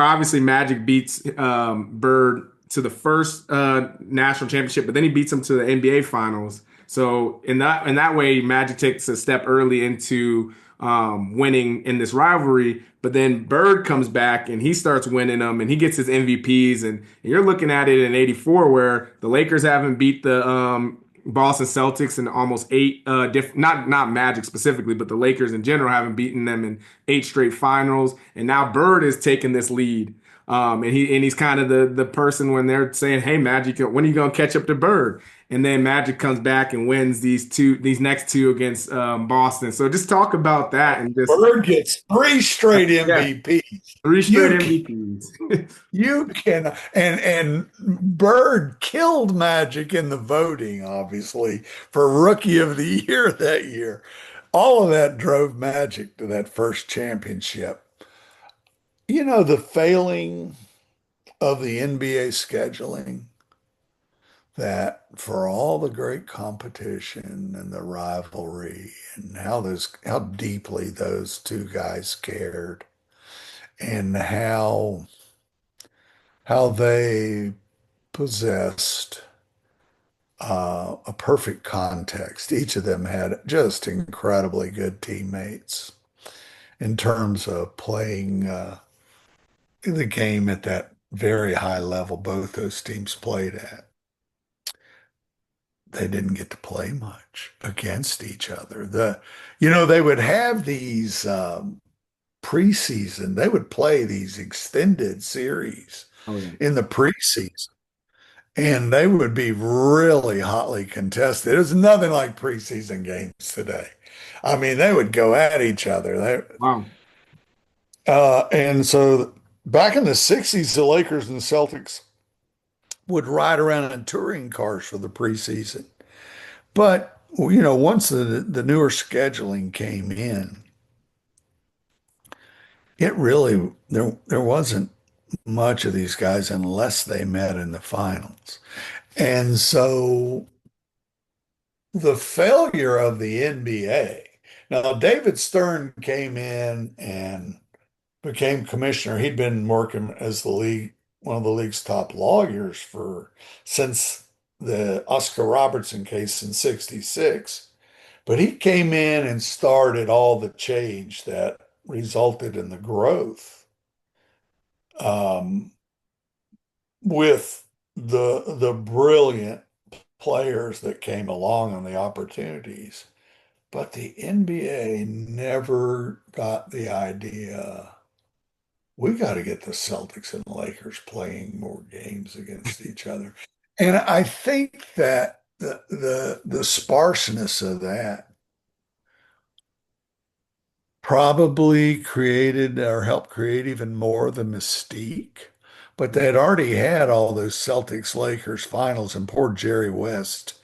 obviously Magic beats Bird to the first national championship, but then he beats him to the NBA Finals. So in that way, Magic takes a step early into winning in this rivalry. But then Bird comes back and he starts winning them, and he gets his MVPs. And you're looking at it in '84, where the Lakers haven't beat the Boston Celtics in almost eight different, not Magic specifically, but the Lakers in general haven't beaten them in eight straight finals. And now Bird is taking this lead. And he's kind of the person when they're saying, "Hey, Magic, when are you gonna catch up to Bird?" And then Magic comes back and wins these next two against Boston. So just talk about that and just Bird gets three straight yeah, MVPs. three straight You MVPs. you can and Bird killed Magic in the voting, obviously, for Rookie of the Year that year. All of that drove Magic to that first championship. You know, the failing of the NBA scheduling, that for all the great competition and the rivalry and how deeply those two guys cared and how they possessed a perfect context. Each of them had just incredibly good teammates in terms of playing the game at that very high level both those teams played at. They didn't get to play much against each other. They would have these preseason, they would play these extended series Oh yeah. in the preseason. And they would be really hotly contested. It was nothing like preseason games today. I mean, they would go at each other. Wow. And so back in the 60s, the Lakers and the Celtics would ride around in touring cars for the preseason. But, once the newer scheduling came in, it really, there wasn't much of these guys unless they met in the finals. And so the failure of the NBA. Now, David Stern came in and became commissioner. He'd been working as one of the league's top lawyers since the Oscar Robertson case in '66. But he came in and started all the change that resulted in the growth um, with the brilliant players that came along and the opportunities. But the NBA never got the idea. We got to get the Celtics and Lakers playing more games against each other. And I think that the sparseness of that probably created or helped create even more the mystique. But they had already had all those Celtics Lakers finals, and poor Jerry West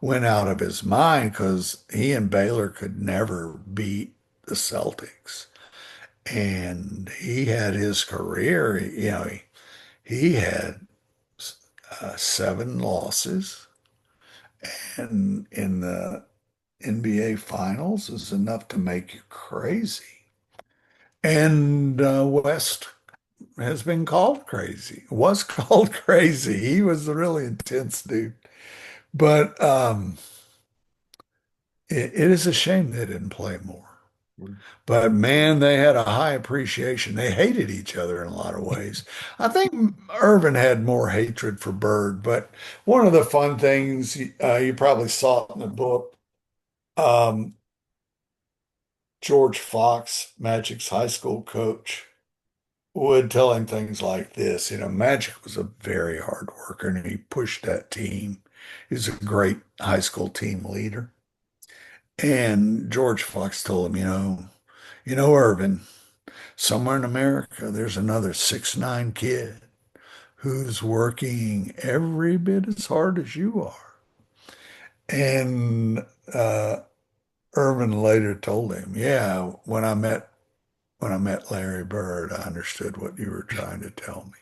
went out of his mind because he and Baylor could never beat the Celtics. And he had his career, he had seven losses, and in the NBA finals is enough to make you crazy. And West has been called crazy, was called crazy. He was a really intense dude. But it is a shame they didn't play more. But man, they had a high appreciation. They hated each other in a lot of ways. I think Irvin had more hatred for Bird, but one of the fun things you probably saw in the book, um, George Fox, Magic's high school coach, would tell him things like this. Magic was a very hard worker and he pushed that team. He was a great high school team leader. And George Fox told him, Irvin, somewhere in America, there's another 6'9" kid who's working every bit as hard as you are. And Irvin later told him, yeah, when I met Larry Bird, I understood what you were trying to tell me.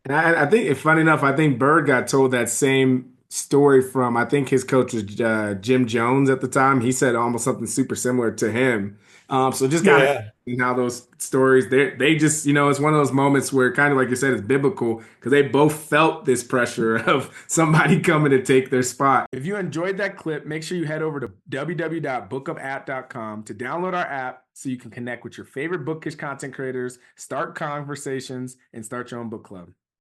And I think, if funny enough, I think Bird got told that same story from, I think his coach was Jim Jones at the time. He said almost something super similar to him. So just kind of Yeah. how those stories, they just, it's one of those moments where kind of like you said, it's biblical because they both felt this pressure of somebody coming to take their spot. If you enjoyed that clip, make sure you head over to www.bookupapp.com to download our app so you can connect with your favorite bookish content creators, start conversations, and start your own book club.